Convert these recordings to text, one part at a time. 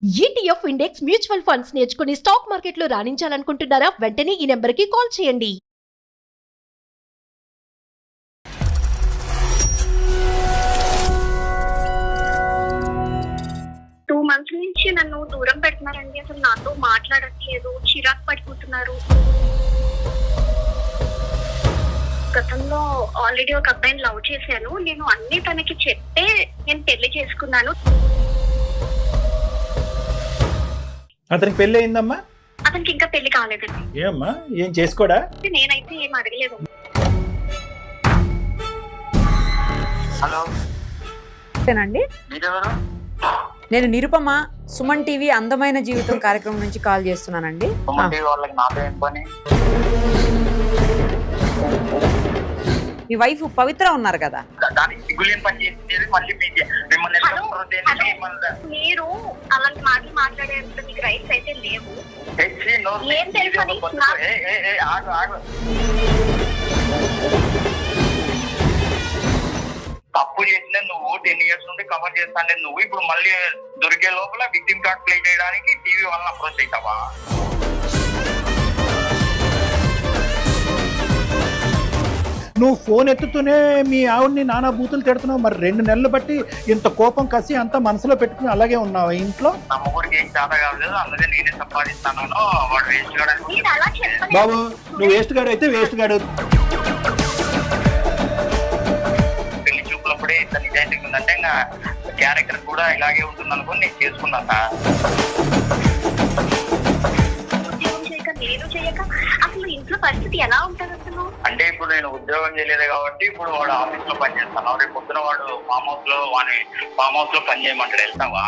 ETF index mutual funds నేర్చుకుని stock మార్కెట్లో రాణించాలనుకుంటున్నారా? వెంటనే ఈ నెంబర్కి కాల్ చేయండి. టూ మంత్స్ నుంచి నన్ను దూరం పెడుతున్నారండి. అసలు నాతో మాట్లాడట్లేదు, చిరాకు పడిపోతున్నారు. గతంలో ఆల్రెడీ ఒక అబ్బాయిని లవ్ చేశాను. నేను అన్ని తనకి చెప్పే నేను పెళ్లి చేసుకున్నాను. అతనికి పెళ్లి అయిందమ్మా? అతనికి ఇంకా పెళ్లి కాలేదండి. ఏమ్మా, ఏం చేసుకోడా? నేనైతే ఏం అడగలేదు. హలో, అండి మీరెవరు? నేను నిరుపమ, సుమన్ టీవీ అందమైన జీవితం కార్యక్రమం నుంచి కాల్ చేస్తున్నానండి. సుమన్ టీవీ వాళ్ళకి నాతో ఏం పని? మీ వైఫ్ పవిత్ర ఉన్నారు కదా, దానికి సిగ్గులేని పని చేసింది మళ్ళీ మిమ్మల్ని ఎలా హలో, ప్రొటెక్ట్ హలో. చేయాలి? మిమ్మల్ని మీరు అలాంటి మాటలు మాట్లాడేంత మీకు రైట్స్ అయితే లేవు. తెచ్చి నోరు ఏం తెచ్చి తెలుసని? ఒక బతుకు. ఆగు ఆగు. తప్పు చేసిన నువ్వు 10 years నుండి కవర్ చేస్తాను నువ్వు ఇప్పుడు మళ్ళీ దొరికే లోపల విక్టిమ్ కార్డ్ ప్లే చేయడానికి టీవీ వాళ్ళని అప్రోచ్ అవుతావా? నువ్వు ఫోన్ ఎత్తుతూనే మీ ఆవిడ్ని నానా బూతులు తిడుతున్నావు. మరి 2 నెలలు బట్టి ఇంత కోపం కసి అంతా మనసులో పెట్టుకుని అలాగే ఉన్నావు ఇంట్లో? నా ముగ్గురికి ఏం చేత కావలేదు, అందుకే నేనే సంపాదిస్తాను. వాడు వేస్ట్ మీరు అలా చెప్పలేదు. బాబు, నువ్వు వేస్ట్ గాడు అయితే వేస్ట్ గాడు. పెళ్లి చూపులప్పుడే ఇంత నిజాయితీ ఉందంటే ఇంకా క్యారెక్టర్ కూడా ఇలాగే ఉంటుంది అనుకుని నేను చేసుకున్నా సార్. ఉద్యోగం చేయక నేను చేయక అసలు ఇంట్లో పరిస్థితి ఎలా ఉంటుంది అసలు? అంటే ఇప్పుడు నేను ఉద్యోగం చేయలేదు కాబట్టి ఇప్పుడు వాడు ఆఫీస్ లో పని చేస్తాను. రేపు పొద్దున వాడు ఫామ్ హౌస్ లో పని చేయమంటాడు, వెళ్తావా?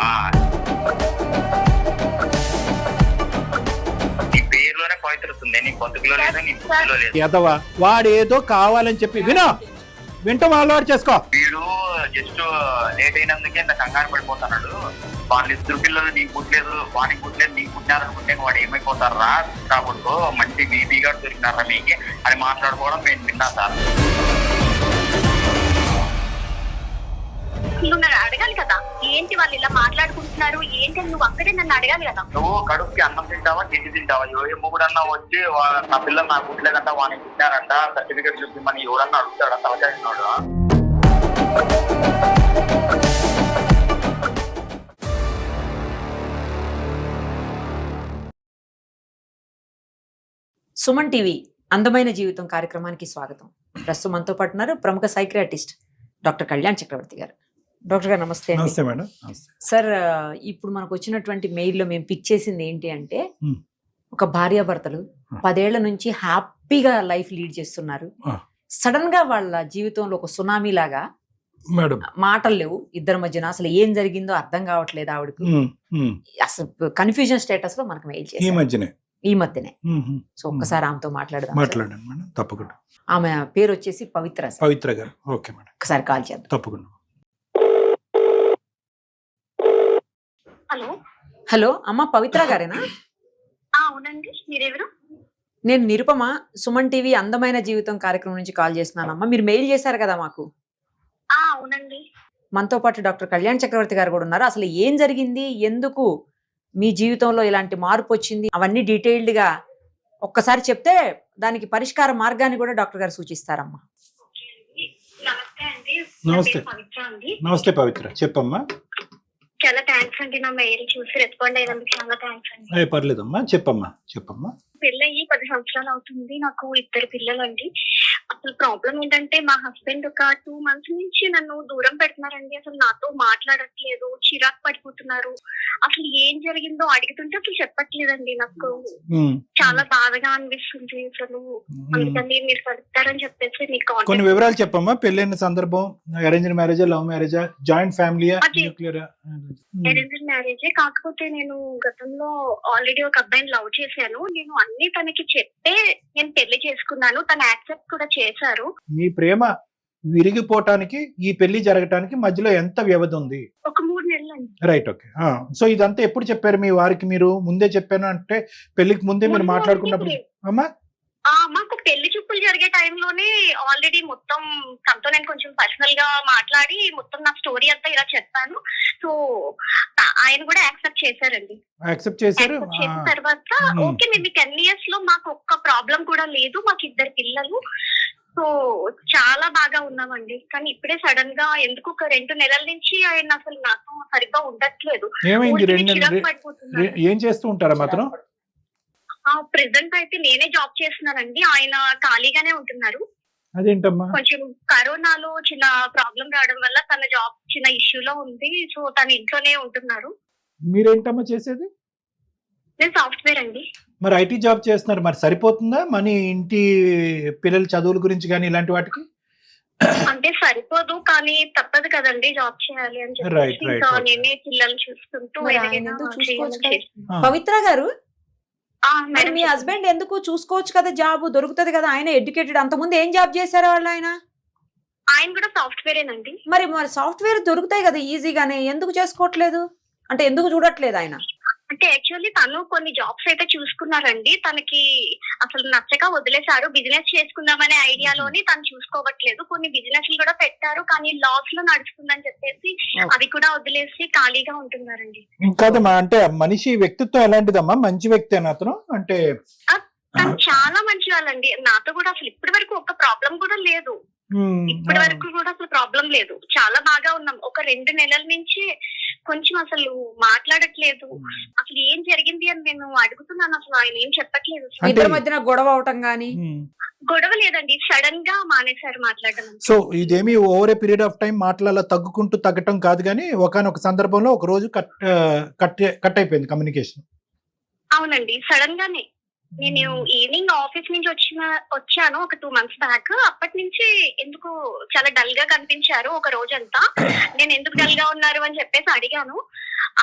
నీ పేరులోనే పవిత్రతుంది, నీ బతుకులో లేదు, నీ బుద్ధిలో లేదు. ఎదవా, వాడేదో కావాలని చెప్పి వింటూ అలవాటు చేసుకో. వీడు జస్ట్ లేట్ అయినందుకే ఇంత కంగారు పడిపోతున్నాడు. వాళ్ళ 2 పిల్లలు నీకు పుట్టలేదు, వానికి పుట్టలేదు, నీకు పుట్టినారనుకుంటే వాడు ఏమైపోతారు రా కాబట్టి మంచి బీబీ గారు దొరికినారా మీకు అని మాట్లాడుకోవడం నేను విన్నా సార్. నువ్వు నన్ను అడగాలి కదా, ఏంటి వాళ్ళు ఇలా మాట్లాడుకుంటున్నారు ఏంటి అని నువ్వు అక్కడే నన్ను అడగాలి కదా. నువ్వు కడుపుకి అన్నం తింటావా, తిండి తింటావా? ఏ మొగుడన్నా వచ్చి నా పిల్లలు నాకు పుట్టలేదంట, వానికి పుట్టినారంట, సర్టిఫికేట్ చూపించమని ఎవరన్నా అడుగుతాడా? తలకాయినాడు. సుమన్ టీవీ అందమైన జీవితం కార్యక్రమానికి స్వాగతం. ప్రస్తుతం మనతో పాటు ఉన్నారు ప్రముఖ సైకియాట్రిస్ట్ డాక్టర్ కళ్యాణ్ చక్రవర్తి గారు. డాక్టర్ గారు నమస్తే అండి. నమస్తే మేడం. సార్, ఇప్పుడు మనకు వచ్చినటువంటి మెయిల్లో మేము పిక్ చేసింది ఏంటి అంటే, ఒక భార్యాభర్తలు 10 ఏళ్ల నుంచి హ్యాపీగా లైఫ్ లీడ్ చేస్తున్నారు. సడన్ గా వాళ్ళ జీవితంలో ఒక సునామీ లాగా మేడం మాటలు లేవు ఇద్దరి మధ్యన, అసలు ఏం జరిగిందో అర్థం కావట్లేదు ఆవిడకు. అసలు కన్ఫ్యూజన్ స్టేటస్ లో మనకు మెయిల్ చేసి ఈ మధ్యనే. సో ఒక్కసారి ఆమెతో మాట్లాడదాం. మాట్లాడండి మేడం, తప్పకుండా. ఆమె పేరు వచ్చేసి పవిత్ర సార్. పవిత్ర గారు. ఓకే మేడం, ఒకసారి కాల్ చేద్దాం. తప్పకుండా. హలో హలో, అమ్మ పవిత్ర గారేనా? అవునండి, మీరెవరు? నేను నిరుపమ, సుమన్ టీవీ అందమైన జీవితం కార్యక్రమం నుంచి కాల్ చేస్తున్నానమ్మా. మీరు మెయిల్ చేశారు కదా మాకు. అవునండి. మనతో పాటు డాక్టర్ కళ్యాణ్ చక్రవర్తి గారు కూడా ఉన్నారు. అసలు ఏం జరిగింది, ఎందుకు మీ జీవితంలో ఇలాంటి మార్పు వచ్చింది, అవన్నీ డీటెయిల్డ్ గా ఒక్కసారి చెప్తే దానికి పరిష్కార మార్గాన్ని కూడా డాక్టర్ గారు సూచిస్తారమ్మా. నమస్తే అండి. నమస్తే. నా పేరు పవిత్ర అండి. నమస్తే పవిత్ర, చెప్పమ్మా. చాలా థ్యాంక్స్ అండి, నా మెయిల్ చూసి రెస్పాండ్ అయినందుకు చాలా థ్యాంక్స్ అండి. పర్లేదమ్మా, చెప్పమ్మా. పెళ్ళయి 10 సంవత్సరాలు అవుతుంది. నాకు 2 పిల్లలండి. అసలు ప్రాబ్లం ఏంటంటే మా హస్బెండ్ ఒక 2 months నుంచి నన్ను దూరం పెడుతున్నారండి. అసలు నాతో మాట్లాడట్లేదు, చిరాకు పడిపోతున్నారు. అసలు ఏం జరిగిందో అడుగుతుంటే అసలు చెప్పట్లేదండి. నాకు చాలా బాధగా అనిపిస్తుంది అసలు. అందుకని మీరు కలుపుతారని చెప్పేసి మీకు కొన్ని వివరాలు చెప్పమ్మా. పెళ్ళైన సందర్భం, అరేంజ్డ్ మ్యారేజా, లవ్ మ్యారేజా, జాయింట్ ఫ్యామిలీయా, న్యూక్లియరా? అరేంజ్డ్ మ్యారేజే. కాకపోతే నేను గతంలో ఆల్రెడీ ఒక అబ్బాయిని లవ్ చేశాను. నేను అన్ని తనకి చెప్పే నేను పెళ్లి చేసుకున్నాను. తను యాక్సెప్ట్ కూడా చేశారు. మీ ప్రేమ విరిగిపోవటానికి ఈ పెళ్లి జరగటానికి మధ్యలో ఎంత వ్యవధి ఉంది? ఒక 3 నెలలు అండి. Right, okay. సో ఇదంతా ఎప్పుడు చెప్పారు మీ వారికి? మీరు ముందే చెప్పాను అంటే పెళ్లికి ముందే మీరు మాట్లాడుకున్నప్పుడు అమ్మా? మాకు పెళ్లి చూపులు జరిగే టైంలోనే ఆల్రెడీ మొత్తం తనతో నేను కొంచెం పర్సనల్ గా మాట్లాడి మొత్తం నా స్టోరీ అంతా ఇలా చెప్పాను. సో ఆయన కూడా యాక్సెప్ట్ చేశారండి. యాక్సెప్ట్ చేశారు. యాక్సెప్ట్ చేసిన తర్వాత ఓకే మేబీ 10 years లో మాకు ఒక్క ప్రాబ్లం కూడా లేదు, మాకు 2 పిల్లలు, సో చాలా బాగా ఉన్నామండి. కానీ ఇప్పుడే సడన్ గా ఎందుకు ఒక 2 నెలల నుంచి ఆయన అసలు నాతో సరిగ్గా ఉండట్లేదు. ఏమైంది? చిరాకు పడిపోతున్నారు. ఏం చేస్తూ ఉంటారా మాత్రం? ప్రెసెంట్ అయితే నేనే జాబ్ చేస్తున్నానండి, ఆయన ఖాళీగానే ఉంటున్నారు. అదేంటమ్మా? కొంచెం కరోనాలో చిన్న ప్రాబ్లం రావడం వల్ల తన జాబ్ చిన్న ఇష్యూలో ఉంది, సో తన ఇంట్లోనే ఉంటున్నారు. మీరేంటమ్మా చేసేది? నేను సాఫ్ట్వేర్ అండి. మరి ఐటీ జాబ్ చేస్తున్నారు, మరి సరిపోతుందా మనీ ఇంటి పిల్లల చదువుల గురించి కానీ ఇలాంటి వాటికి? అంటే సరిపోదు, కానీ తప్పదు కదండి జాబ్ చేయాలి అని Right, చెప్పి right, ఇంకా right. నేనే పిల్లల్ని చూసుకుంటూ మరి ఆయన ఏదైనా ఎందుకు చేయాలని చూసుకోవచ్చు కదా? చేస్తున్నాను. పవిత్ర గారు, మరి మేడం మీ హస్బెండ్ ఎందుకు చూసుకోవచ్చు కదా, జాబ్ దొరుకుతుంది కదా, ఆయన ఎడ్యుకేటెడ్. అంతకుముందు ఏం జాబ్ చేశారు వాళ్ళు? ఆయన కూడా సాఫ్ట్వేరేనండి. మరి సాఫ్ట్వేర్ దొరుకుతాయి కదా ఈజీగానే, ఎందుకు చేసుకోవట్లేదు? అంటే ఎందుకు చూడట్లేదు ఆయన? అంటే యాక్చువల్లీ తను కొన్ని జాబ్స్ అయితే చూసుకున్నారండి, తనకి అసలు నచ్చక వదిలేశారు. బిజినెస్ చేసుకుందామనే ఐడియాలోని తను చూసుకోవట్లేదు. కొన్ని బిజినెస్ కూడా పెట్టారు, కానీ లాస్ లో నడుస్తుందని చెప్పేసి అవి కూడా వదిలేసి ఖాళీగా ఉంటున్నారండి. కాదమ్మా, అంటే మనిషి వ్యక్తిత్వం ఎలాంటిదమ్మా? మంచి వ్యక్తి అని అతను అంటే? తను చాలా మంచి వాళ్ళండి. నాతో కూడా అసలు ఇప్పటి వరకు ఒక ప్రాబ్లం కూడా లేదు. ఇప్పటి వరకు కూడా అసలు ప్రాబ్లం లేదు, చాలా బాగా ఉన్నాం. ఒక 2 నెలల నుంచి కొంచెం అసలు మాట్లాడట్లేదు. అసలు ఏం జరిగింది అని నేను అడుగుతున్నాను, అసలు ఆయన ఏం చెప్పట్లేదు. ఇద్దరి మధ్యన గొడవ అవటం గానీ? గొడవ లేదండి, సడన్ గా మానేశారు మాట్లాడడం. సో ఇదేమి over a period of time మాటలలో తగ్గటం కాదు, కానీ ఒకనొక సందర్భంలో ఒక రోజు కట్ అయిపోయింది కమ్యూనికేషన్. అవునండి, సడన్ గానే. నేను ఈవినింగ్ ఆఫీస్ నుంచి వచ్చాను ఒక 2 months బ్యాక్. అప్పటి నుంచి ఎందుకు చాలా డల్ గా కనిపించారు ఒక రోజంతా. నేను ఎందుకు డల్ గా ఉన్నారు అని చెప్పేసి అడిగాను.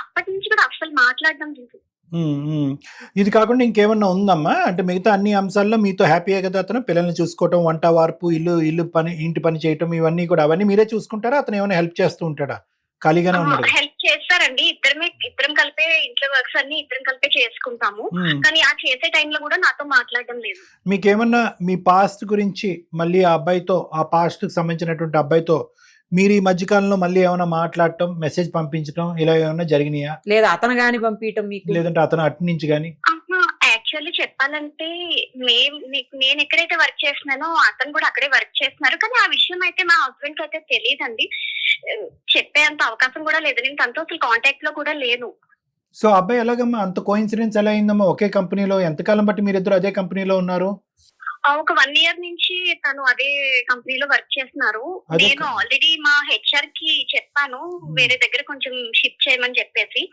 అప్పటి నుంచి కూడా అసలు మాట్లాడడం లేదు. ఇది కాకుండా ఇంకేమన్నా ఉందమ్మా? అంటే మిగతా అన్ని అంశాల్లో మీతో హ్యాపీయే కదా అతను? పిల్లల్ని చూసుకోవటం, వంట వార్పు, ఇల్లు పని, ఇంటి పని చేయటం, ఇవన్నీ కూడా అవన్నీ మీరే చూసుకుంటారా? అతను ఏమైనా హెల్ప్ చేస్తూ ఉంటాడా? ఖాళీగానే ఉన్నాడు? హెల్ప్ చేస్తారండి, ఇద్దరం కలిపే ఇంట్లో వర్క్స్ అన్ని ఇద్దరం కలిపే చేసుకుంటాము. కానీ ఆ చేసే టైంలో కూడా నాతో మాట్లాడడం లేదు. మీకేమన్నా మీ పాస్ట్ గురించి మళ్ళీ ఆ అబ్బాయితో, ఆ పాస్ట్ కి సంబంధించినటువంటి అబ్బాయితో మీరు ఈ మధ్యకాలంలో మళ్ళీ ఏమైనా మాట్లాడటం, మెసేజ్ పంపించడం ఇలా ఏమైనా జరిగినాయా? లేదా అతను గాని పంపించడం మీకు? లేదంటే అతను అటు నుంచి గానీ? యాక్చువల్లీ చెప్పాలంటే నేను ఎక్కడైతే వర్క్ చేస్తున్నానో అతను కూడా అక్కడే వర్క్ చేస్తున్నారు. కానీ ఆ విషయం అయితే మా హస్బెండ్ కి అయితే తెలియదండి, చెప్పేంత అవకాశం కూడా లేదు. నేను తనతో అసలు కాంటాక్ట్ లో కూడా లేను. సో అబ్బాయి ఎలాగమ్మా అంత కోఇన్సిడెన్స్ ఎలా అయిందమ్మా? ఒకే కంపెనీలో ఎంతకాలం బట్టి మీరిద్దరు అదే కంపెనీలో ఉన్నారు? ఒక 1 year నుంచి తను అదే కంపెనీలో వర్క్ చేస్తున్నారు. నేను ఆల్రెడీ మా హెచ్ఆర్ కి చెప్పాను వేరే దగ్గర కొంచెం షిఫ్ట్ చేయమని చెప్పేసి.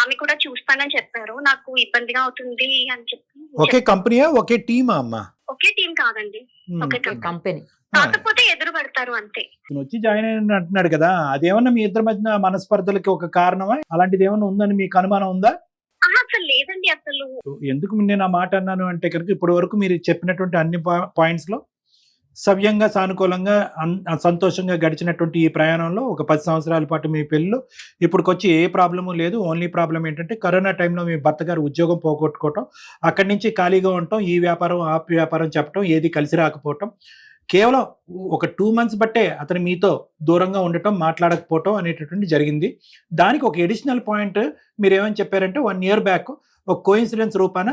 ఆమె కూడా చూస్తానని చెప్పారు. నాకు ఇబ్బందిగా అవుతుంది అని చెప్పి. ఒకే కంపెనీయా, ఒకే టీమా అమ్మా? ఒకే టీం కాదండి, ఒకే కంపెనీ. కాకపోతే ఎదురు పడతారు అంతే. వచ్చి జాయిన్ అయిన అంటున్నాడు కదా, అదేమన్నా మీ ఇద్దరి మధ్య మనస్పర్ధలకి ఒక కారణమా? అలాంటిది ఏమన్నా ఉందని మీకు అనుమానం ఉందా? అసలు లేదండి. అసలు ఎందుకు నేను ఆ మాట అన్నాను అంటే కనుక, ఇప్పటి వరకు మీరు చెప్పినటువంటి అన్ని పాయింట్స్ లో సవ్యంగా, సానుకూలంగా, సంతోషంగా గడిచినటువంటి ఈ ప్రయాణంలో ఒక 10 సంవత్సరాల పాటు మీ పెళ్ళిలో ఇప్పటికొచ్చి ఏ ప్రాబ్లము లేదు. ఓన్లీ ప్రాబ్లం ఏంటంటే కరోనా టైంలో మీ భర్త గారు ఉద్యోగం పోగొట్టుకోవటం, అక్కడి నుంచి ఖాళీగా ఉండటం, ఈ వ్యాపారం ఆ వ్యాపారం చెప్పటం, ఏది కలిసి రాకపోవటం, కేవలం ఒక 2 months బట్టే అతను మీతో దూరంగా ఉండటం, మాట్లాడకపోవటం అనేటటువంటి జరిగింది. దానికి ఒక ఎడిషనల్ పాయింట్ మీరు ఏమని చెప్పారంటే 1 year బ్యాక్ ఒక కోఇన్సిడెన్స్ రూపాన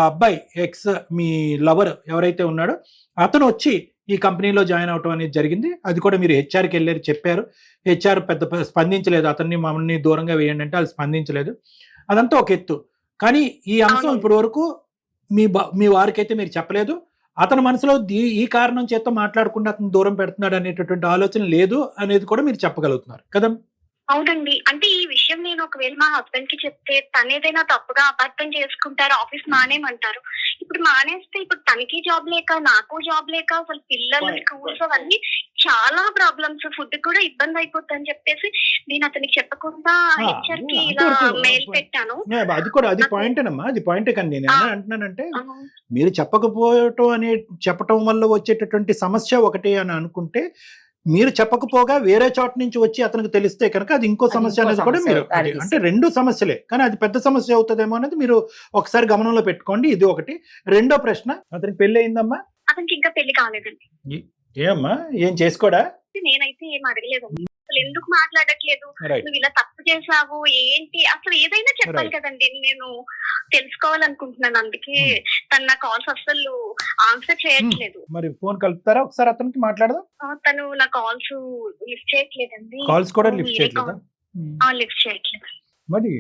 అబ్బాయి ఎక్స్ మీ లవర్ ఎవరైతే ఉన్నాడో అతను వచ్చి ఈ కంపెనీలో జాయిన్ అవటం అనేది జరిగింది. అది కూడా మీరు హెచ్ఆర్కి వెళ్ళారు, చెప్పారు. హెచ్ఆర్ పెద్ద స్పందించలేదు, అతన్ని మమ్మల్ని దూరంగా వేయండి అంటే వాళ్ళు స్పందించలేదు. అదంతా ఒక ఎత్తు. కానీ ఈ అంశం ఇప్పటి వరకు మీ వారికైతే మీరు చెప్పలేదు. అతని మనసులో ఈ కారణం చేత మాట్లాడకుండా అతను దూరం పెడుతున్నాడు అనేటటువంటి ఆలోచన లేదు అనేది కూడా మీరు చెప్పగలుగుతున్నారు కదా? అవునండి. అంటే ఈ విషయం నేను ఒకవేళ మా హస్బెండ్ కి చెప్తే తనేదైనా తప్పుగా అపార్థం చేసుకుంటారు, ఆఫీస్ మానేమంటారు. ఇప్పుడు మానేస్తే ఇప్పుడు తనకి జాబ్ లేక, నాకు జాబ్ లేక, అసలు పిల్లలు స్కూల్స్ అవన్నీ చాలా ప్రాబ్లమ్స్, ఫుడ్ కూడా ఇబ్బంది అయిపోతుంది అని చెప్పేసి నేను అతనికి చెప్పకుండా హెచ్ఆర్ కి ఇలా మెయిల్ పెట్టాను. అది పాయింటేనమ్మా, అది పాయింటే. కానీ నేను ఎలా అంటున్నానంటే, మీరు చెప్పటం వల్ల వచ్చేటటువంటి సమస్య ఒకటి అని అనుకుంటే, మీరు చెప్పకపోగా వేరే చోట నుంచి వచ్చి అతనికి తెలిస్తే కనుక అది ఇంకో సమస్య అనేది కూడా మీరు, అంటే 2 సమస్యలే, కానీ అది పెద్ద సమస్య అవుతుందేమో అనేది మీరు ఒకసారి గమనంలో పెట్టుకోండి. ఇది ఒకటి. రెండో ప్రశ్న, అతనికి పెళ్లి అయిందమ్మా? అతనికి ఇంకా పెళ్లి కాలేదండి. ఏమ్మా ఏం చేసుకోడా? నేనైతే ఏం అడగలేదండి. అసలు ఎందుకు మాట్లాడట్లేదు, రైట్ నువ్వు ఇలా తప్పు చేసావు ఏంటి, అసలు ఏదైనా చెప్పాలి Right. కదండి. నేను తెలుసుకోవాలనుకుంటున్నాను, అందుకే తను నా కాల్స్ అసలు ఆన్సర్ చేయట్లేదు. మరి ఫోన్ కలుపుతారా ఒకసారి అతనికి మాట్లాడదాం? తను నా కాల్స్ లిఫ్ట్ చేయట్లేదండి. కాల్స్ కూడా లిఫ్ట్ చేయట్లేదా? లిఫ్ట్ చేయట్లేదు. మరి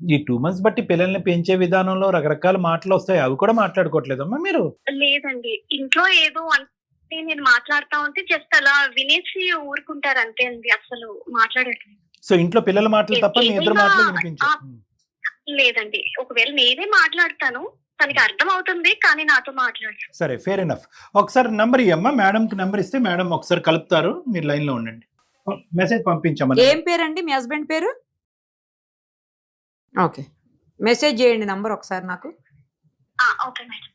ఈ 2 months బట్టి పిల్లల్ని పెంచే విధానంలో రకరకాల మాటలు వస్తాయి, అవి కూడా మాట్లాడుకోవట్లేదమ్మా మీరు? లేదండి, ఇంట్లో ఏదో అంటే నేను మాట్లాడుతా ఉంటే జస్ట్ అలా వినేసి ఊరుకుంటారు అంతే అండి, అసలు మాట్లాడట్లేదు. సో ఇంట్లో పిల్లల మాటలు తప్ప మీ ఇద్దరు మాటలు వినిపించారు? లేదండి, ఒకవేళ నేనే మాట్లాడతాను, తనకి అర్థం అవుతుంది కానీ నాతో మాట్లాడతాను. సరే, ఫేర్ ఎనఫ్. ఒకసారి నంబర్ ఇవ్వమ్మా, మేడంకి నెంబర్ ఇస్తే మేడం ఒకసారి కలుపుతారు, మీరు లైన్ లో ఉండండి. మెసేజ్ పంపించమ్మా. ఏం పేరండి మీ హస్బెండ్ పేరు? ఓకే, మెసేజ్ చేయండి నంబర్ ఒకసారి నాకు. Okay madam.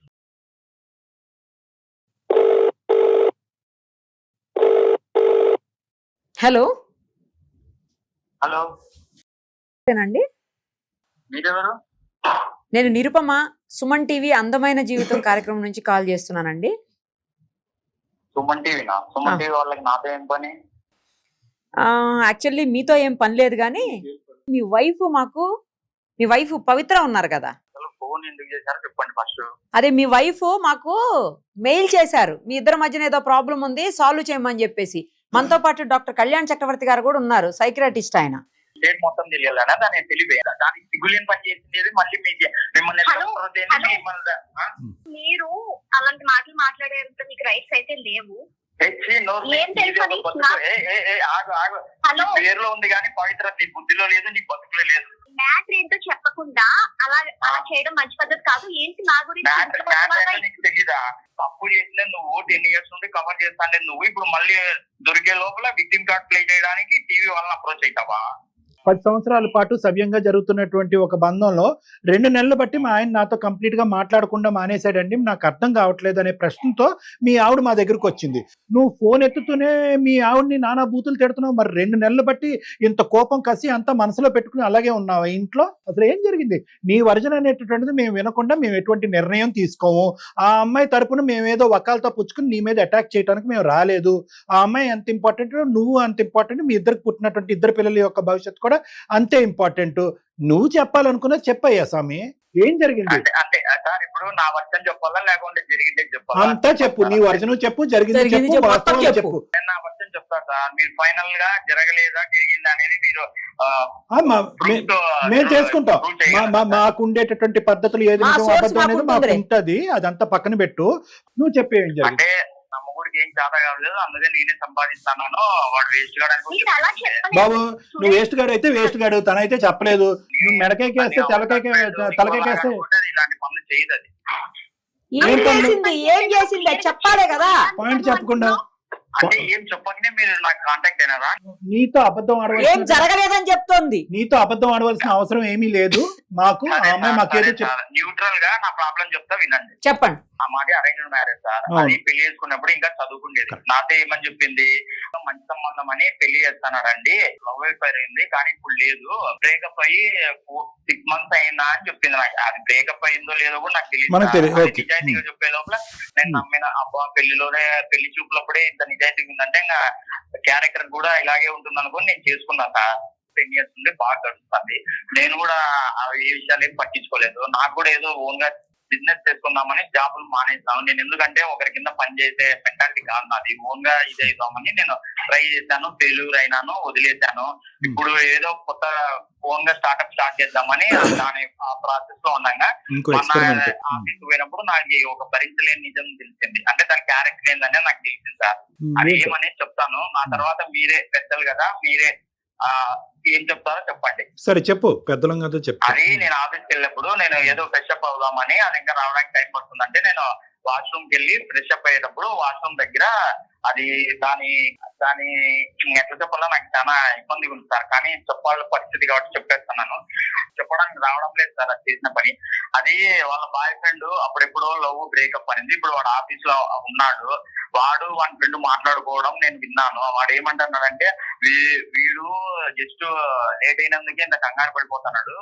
హలో హలో, అండి, మీరెవరు? నేను నిరుపమ, సుమన్ టీవీ అందమైన జీవితం కార్యక్రమం నుంచి కాల్ చేస్తున్నానండి. సుమన్ టీవీనా? సుమన్ టీవీ వాళ్ళకి నాతో ఏం పని? యాక్చువల్లీ మీతో ఏం పని లేదు కానీ మీ వైఫ్ పవిత్ర ఉన్నారు కదా, ఫోన్ ఎందుకు చేశారో చెప్పండి ఫస్ట్. అదే మీ వైఫ్ మాకు మెయిల్ చేశారు, మీ ఇద్దరి మధ్యన ఏదో ప్రాబ్లం ఉంది, సాల్వ్ చేయమని చెప్పేసి. మనతో పాటు డాక్టర్ కళ్యాణ్ చక్రవర్తి గారు కూడా ఉన్నారు, సైకియాట్రిస్ట్ ఆయన. స్టేట్ మొత్తం తెలియాలనా? దాని తెలియదు, దానికి సిగ్గులేని పని చేసింది మళ్ళీ మిమ్మల్ని మీరు అలాంటి మాటలు మాట్లాడేంత మీకు రైట్స్ అయితే లేవు. హలో, పేరులో ఉంది కానీ పవిత్ర నీ బుద్ధిలో లేదు, నీ బతుకులో లేదు. మ్యాటర్ ఏంటో చెప్పకుండా అలా చేయడం మంచి పద్ధతి కాదు. ఏంటి నా గురించి నీకు తెలీదా? తప్పు చేసిన నువ్వు 10 years నుండి కవర్ చేస్తాను, నువ్వు ఇప్పుడు మళ్ళీ దొరికే లోపల విక్టిమ్ కార్డ్ ప్లే చేయడానికి టీవీ వాళ్ళని అప్రోచ్ అవుతావా? 10 సంవత్సరాల పాటు సవ్యంగా జరుగుతున్నటువంటి ఒక బంధంలో 2 నెలలు బట్టి మా ఆయన నాతో కంప్లీట్ గా మాట్లాడకుండా మానేశాడండి, నాకు అర్థం కావట్లేదు అనే ప్రశ్నతో మీ ఆవిడ మా దగ్గరకు వచ్చింది. నువ్వు ఫోన్ ఎత్తుతూనే మీ ఆవిడని నానా బూతులు తిడుతున్నావు, మరి 2 నెలలు బట్టి ఇంత కోపం కసి అంతా మనసులో పెట్టుకుని అలాగే ఉన్నావు ఇంట్లో? అసలు ఏం జరిగింది? నీ వర్జన్ అనేటటువంటిది మేము వినకుండా మేము ఎటువంటి నిర్ణయం తీసుకోము. ఆ అమ్మాయి తరపున మేమేదో వకాలతో పుచ్చుకుని నీ మీద అటాక్ చేయడానికి మేము రాలేదు. ఆ అమ్మాయి ఎంత ఇంపార్టెంట్, నువ్వు అంత ఇంపార్టెంట్, మీ ఇద్దరికి పుట్టినటువంటి 2 పిల్లల యొక్క భవిష్యత్తు కూడా అంతే ఇంపార్టెంట్. నువ్వు చెప్పాలనుకున్నా చెప్పయ్యా స్వామి, ఏం జరిగింది? అంటే సార్ ఇప్పుడు నా వర్షన్ చెప్పాలా లేకుంటే జరిగిందే చెప్పాలా? అంతా చెప్పు, నీ వర్జను చెప్పు, జరిగింది చెప్పు, వాస్తవం చెప్పు. నేను నా వర్షన్ చెప్తా సార్, మీరు ఫైనల్ గా జరగలేదా జరిగిందా అనేది మీరు మేము చేసుకుంటాం. మాకు ఉండేటటువంటి పద్ధతులు ఏది నిజం అబద్ధం అనేది మాకు ఉంటది, అదంతా పక్కన పెట్టు. నువ్వు చెప్పేం జరిగింది? అంటే నా మొగుడికి ఏం చేత కావలేదు, అందుకే నేనే సంపాదిస్తాను, వాడు వేస్ట్ బాబు. నువ్వు వేస్ట్ గాడు అయితే వేస్ట్ గాడు, తనైతే చెప్పలేదు. నువ్వు మెడకేకేస్తే తలకేకేస్తే ఇలాంటి పనులు చేయదు. అది ఏం చేసింది చెప్పాలే కదా, పాయింట్ చెప్పకుండా. అంటే ఏం చెప్పకనే మీరు నాకు కాంటాక్ట్ అయినారా? నీతో అబద్ధం ఏం జరగలేదని చెప్తోంది. నీతో అబద్ధం ఆడవలసిన అవసరం ఏమీ లేదు మాకు. ఆ అమ్మాయి మాకేదో న్యూట్రల్ గా నా ప్రాబ్లం చెప్తా వినండి. చెప్పండి. ఆ మాది అరేంజ్డ్ మ్యారేజ్ సార్. అది పెళ్లి చేసుకున్నప్పుడు ఇంకా చదువుకుండేది. నాతో ఏమని చెప్పింది, మంచి సంబంధం అని పెళ్లి చేస్తానండి, లవ్ అయిపోయి అయింది కానీ ఇప్పుడు లేదు, బ్రేకప్ అయ్యి 6 months అయిందా అని చెప్పింది. నాకు అది బ్రేకప్ అయిందో లేదో కూడా నాకు తెలియదు. నిజాయితీగా చెప్పే లోపల నేను నమ్మిన. అబ్బా పెళ్లిలోనే పెళ్లి చూపులప్పుడే ఇంత నిజాయితీగా ఉందంటే ఇంకా క్యారెక్టర్ కూడా ఇలాగే ఉంటుంది అనుకుని నేను చేసుకున్నా సార్. 10 years నుండి బాగా గడుస్తుంది. నేను కూడా ఏ విషయాలు ఏం పట్టించుకోలేదు. నాకు కూడా ఏదో ఓన్ గా బిజినెస్ చేసుకుందామని జాబులు మానేస్తాను. నేను ఎందుకంటే ఒకరి కింద పని చేసే మెంటాలిటీ కాదు నాది. ఓన్ గా ఇది అవుతామని నేను ట్రై చేశాను, ఫెయిల్యూర్ అయినాను, వదిలేశాను. ఇప్పుడు ఏదో కొత్త ఓన్ గా స్టార్ట్అప్ స్టార్ట్ చేద్దామని దాని ప్రాసెస్ లో ఉన్నాగా ఆఫీస్ పోయినప్పుడు నాకు ఒక భరించలేని నిజం తెలిసింది. అంటే దాని క్యారెక్టర్ ఏందనే నాకు తెలిసింది సార్. అది ఏమనేది చెప్తాను. ఆ తర్వాత మీరే పెద్దలు కదా, మీరే ఏం చెప్తారో చెప్పండి. సరే చెప్పు, పెద్దలం కదా చెప్పు. అది నేను ఆఫీస్కి వెళ్ళినప్పుడు నేను ఏదో ఫ్రెష్ అప్ అవుదామని, అది ఇంకా రావడానికి టైం పడుతుందంటే నేను వాష్రూమ్ కి వెళ్ళి ఫ్రెష్ అప్ అయ్యేటప్పుడు వాష్రూమ్ దగ్గర అది దాని కానీ ఎట్లా చెప్పాలో నాకు చాలా ఇబ్బందిగా ఉంది సార్. కానీ చెప్పాలి పరిస్థితి కాబట్టి చెప్పేస్తున్నాను. చెప్పడానికి రావడం లేదు సార్ అది చేసిన పని. అది వాళ్ళ బాయ్ ఫ్రెండ్ అప్పుడెప్పుడో లవ్ బ్రేకప్ అనేది, ఇప్పుడు వాడు ఆఫీస్ లో ఉన్నాడు. వాడు వాని ఫ్రెండ్ మాట్లాడుకోవడం నేను విన్నాను. వాడు ఏమంటున్నాడంటే వీడు జస్ట్ లేట్ అయినందుకే ఇంత కంగారు పడిపోతున్నాడు,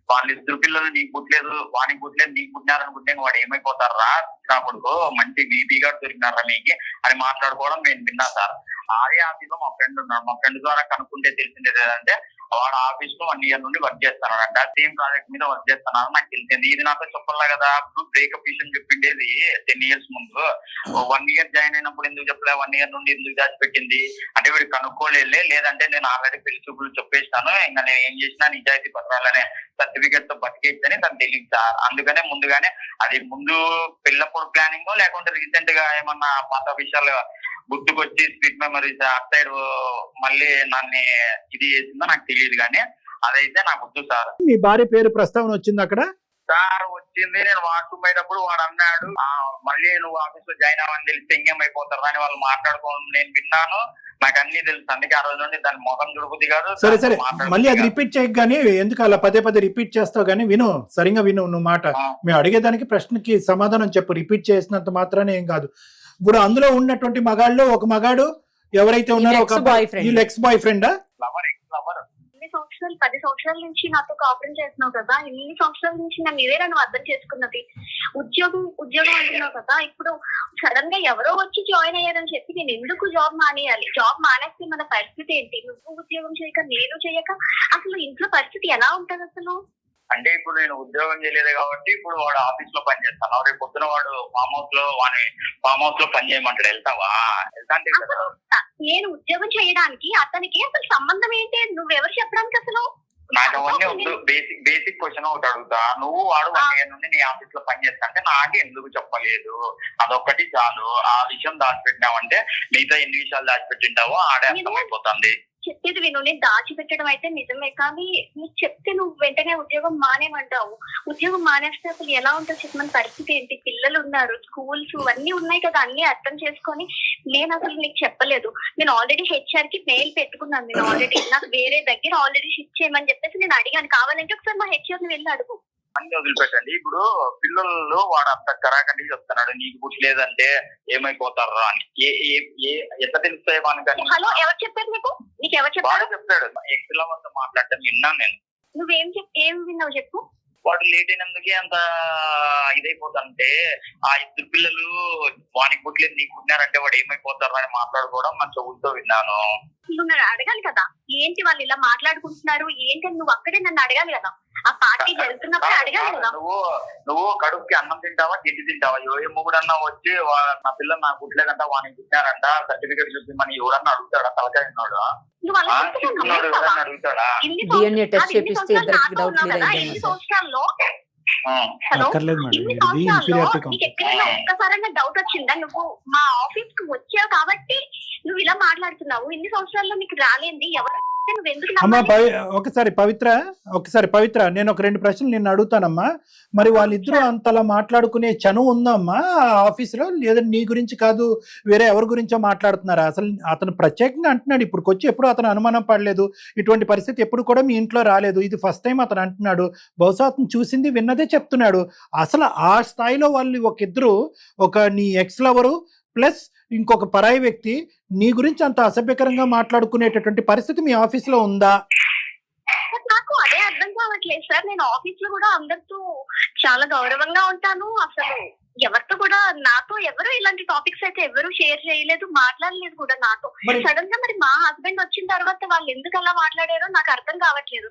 వాళ్ళ ఇద్దరు పిల్లలు నీకు పుట్టలేదు, వానికి పుట్టలేదు, నీకు పుట్టినారనుకుంటే వాడు ఏమైపోతారా నా కొడుకు, మంచి బీపీగా దొరికినారా మీకు అని మాట్లాడుకోవడం నేను విన్నా సార్. అదే ఆఫీస్ లో మా ఫ్రెండ్ ఉన్నాడు. మా ఫ్రెండ్ ద్వారా కనుక్కుంటే తెలిసింది ఏంటంటే వాడు ఆఫీస్ లో 1 year నుండి వర్క్ చేస్తున్నాడంట. సేమ్ ప్రాజెక్ట్ మీద వర్క్ చేస్తున్నాడు నాకు తెలిసింది. ఇది నాతో చెప్పాలా కదా, అప్పుడు బ్రేకప్ విషయం చెప్పిండేది 10 years ముందు. 1 year జాయిన్ అయినప్పుడు ఎందుకు చెప్పలే, 1 year నుండి ఎందుకు దాచిపెట్టింది అంటే వీడు కనుక్కోలే. లేదంటే నేను ఆల్రెడీ పెళ్లి చూపులు చెప్పేస్తాను, ఇంకా నేను ఏం చేసినా నిజాయితీ పత్రాలనే సర్టిఫికేట్ తో బతికేచ్చని తను తెలియదు సార్. అందుకనే ముందుగానే అది ముందు పెళ్ళప్పుడు ప్లానింగ్ లేకుంటే రీసెంట్ గా ఏమన్నా పాత విషయాలు గుర్తుకొచ్చి స్వీట్ మెమరీస్ అట్ సైడ్ మళ్ళీ నన్ను ఇది చేసిందో నాకు తెలియదు, కానీ అదైతే నాకు వద్దు సార్. మీ భార్య పేరు ప్రస్తావన వచ్చింది అక్కడ? సార్ వచ్చింది. నేను వాష్రూమ్ పోయేటప్పుడు వాడు అన్నాడు మళ్ళీ నువ్వు ఆఫీస్ లో జాయిన్ అవ్వని తెలిస్తే ఇంకేమైపోతారా అని వాళ్ళు మాట్లాడుకోవడం నేను విన్నాను. నాకు అన్ని తెలుసు. అందుకే ఆ రోజు నుండి దాని ముఖం చూడబుద్ది కాదు. సరే సరే, మళ్ళీ అది రిపీట్ చేయకు, కానీ ఎందుకు అలా పదే రిపీట్ చేస్తావు? కానీ విను, సరిగా విను నువ్వు మాట. మేము అడిగేదానికి ప్రశ్నకి సమాధానం చెప్పు. రిపీట్ చేసినంత మాత్రానే ఏం కాదు. ఇప్పుడు అందులో ఉన్నటువంటి మగాళ్ళు ఒక మగాడు ఎవరైతే ఉన్నారో ఒక ఎక్స్ బాయ్ ఫ్రెండా? ఇన్ని సంవత్సరాలు 10 సంవత్సరాల నుంచి నాతో కాపురం చేస్తున్నావు కదా, ఇన్ని సంవత్సరాల నుంచి నన్ను ఇదే నన్ను అర్థం చేసుకున్నది. ఉద్యోగం అంటున్నావు కదా, ఇప్పుడు సడన్ గా ఎవరో వచ్చి జాయిన్ అయ్యారని చెప్పి నేను ఎందుకు జాబ్ మానేయాలి? జాబ్ మానేస్తే మన పరిస్థితి ఏంటి? నువ్వు ఉద్యోగం చేయక నేను చేయక అసలు ఇంట్లో పరిస్థితి ఎలా ఉంటది అసలు? అంటే ఇప్పుడు నేను ఉద్యోగం చేయలేదు కాబట్టి ఇప్పుడు వాడు ఆఫీస్ లో పని చేస్తాను. రేపు పొద్దున వాడు ఫామ్ హౌస్ లో పని చేయమంటాడు. వెళ్తావా? వెళ్తాంటే కదా. నేను ఉద్యోగం చేయడానికి అతనికి అసలు సంబంధం ఏంటి? నువ్వెవరు చెప్పడానికి అసలు? నాకు అవన్నీ వద్దు. బేసిక్ క్వశ్చన్ ఒకటి అడుగుతా. నువ్వు వాడు 1 year నుండి నీ ఆఫీస్ లో పని చేస్తా అంటే నాకు ఎందుకు చెప్పలేదు? అదొక్కటి చాలు. ఆ విషయం దాచిపెట్టినావంటే మిగతా ఎన్ని విషయాలు దాచిపెట్టింటావో ఆడే అర్థమైపోతుంది. చెప్పేది విను, నేను దాచిపెట్టడం అయితే నిజమే, కానీ నీకు చెప్తే నువ్వు వెంటనే ఉద్యోగం మానేమంటావు. ఉద్యోగం మానేస్తే అసలు ఎలా ఉంటుందో చెప్పమని పరిస్థితి ఏంటి? పిల్లలు ఉన్నారు, స్కూల్స్ అన్ని ఉన్నాయి కదా, అన్ని అర్థం చేసుకొని నేను అసలు నీకు చెప్పలేదు. నేను ఆల్రెడీ HR కి మెయిల్ పెట్టుకున్నాను. నేను ఆల్రెడీ నాకు వేరే దగ్గర ఆల్రెడీ షిఫ్ట్ చేయమని చెప్పేసి నేను అడిగాను. కావాలంటే ఒకసారి మా HR ని వెళ్ళి అడుగు. అన్ని వదిలిపెట్టండి. ఇప్పుడు పిల్లలు వాడు అంత కరాకండి చెప్తున్నాడు నీకు పుట్టలేదంటే ఏమైపోతారా అని. ఎట్లా తెలుస్తాయి వానికి? హలో, ఎవరు చెప్పారు నీకు? నీకు ఎవరు చెప్పారు? చెప్తాడు. ఎక్స్ లవర్తో మాట్లాడటం విన్నాను నేను. ఏం విన్నావు చెప్పు. వాడు లేట్ అయినందుకే అంత ఇదైపోతానంటే ఆ ఇద్దరు పిల్లలు వానికి పుట్టలేదు నీకు పుట్టినారంటే వాడు ఏమైపోతారు అని మాట్లాడుకోవడం నా చెవులతో విన్నాను. నువ్వు నన్ను అడగాలి కదా, ఏంటి వాళ్ళు ఇలా మాట్లాడుకుంటున్నారు ఏంటి? నువ్వు అక్కడే నన్ను అడగాలి కదా, ఆ పార్టీ జరుగుతున్నప్పుడు అడగాలి కదా. నువ్వు కడుపుకి అన్నం తింటావా గిడ్డి తింటావా? ఏ మొగుడన్నా వచ్చి నా పిల్లలు నాకు పుట్టలేదంట వానికి పుట్టినారంట సర్టిఫికేట్ చూపించమని ఎవరన్నా అడుగుతాడా? తలకాయ ఉన్నాడు అడుగుతాడా? DNA టెస్ట్ చేపిస్తే ఇద్దరికి డౌట్ క్లియర్ అయ్యింది. సంవత్సరాల్లో నీకు ఎక్కడైనా ఒక్కసారైనా డౌట్ వచ్చిందా? నువ్వు మా ఆఫీస్ కు వచ్చావు కాబట్టి నువ్వు ఇలా మాట్లాడుతున్నావు. ఇన్ని సంవత్సరాల్లో నీకు రాలేంది ఎవరు? అమ్మా ఒకసారి పవిత్ర నేను ఒక 2 ప్రశ్నలు నిన్ను అడుగుతానమ్మా. మరి వాళ్ళిద్దరూ అంతలా మాట్లాడుకునే చనువు ఉందమ్మా ఆఫీసులో? లేదా నీ గురించి కాదు వేరే ఎవరి గురించో మాట్లాడుతున్నారా? అసలు అతను ప్రత్యేకంగా అంటున్నాడు ఇప్పటికి వచ్చి, ఎప్పుడు అతను అనుమానం పడలేదు, ఇటువంటి పరిస్థితి ఎప్పుడు కూడా మీ ఇంట్లో రాలేదు, ఇది ఫస్ట్ టైం అతను అంటున్నాడు. బహుశా అతను చూసింది విన్నదే చెప్తున్నాడు. అసలు ఆ స్థాయిలో వాళ్ళు ఒకిద్దరు, ఒక నీ ఎక్స్ లవరు ప్లస్ ఇంకొక పరాయి వ్యక్తి నీ గురించి అంత అసభ్యకరంగా మాట్లాడుకునేటటువంటి పరిస్థితి మీ ఆఫీస్ లో ఉందా? నాకు అదే అర్థం కావట్లేదు సార్. నేను ఆఫీస్ లో కూడా అందరితో చాలా గౌరవంగా ఉంటాను. అసలు ఎవరితో కూడా నాతో ఎవరు ఇలాంటి టాపిక్స్ అయితే ఎవరు షేర్ చేయలేదు, మాట్లాడలేదు కూడా నాతో. సడన్ గా మరి మా హస్బెండ్ వచ్చిన తర్వాత వాళ్ళు ఎందుకు అలా మాట్లాడారో నాకు అర్థం కావట్లేదు.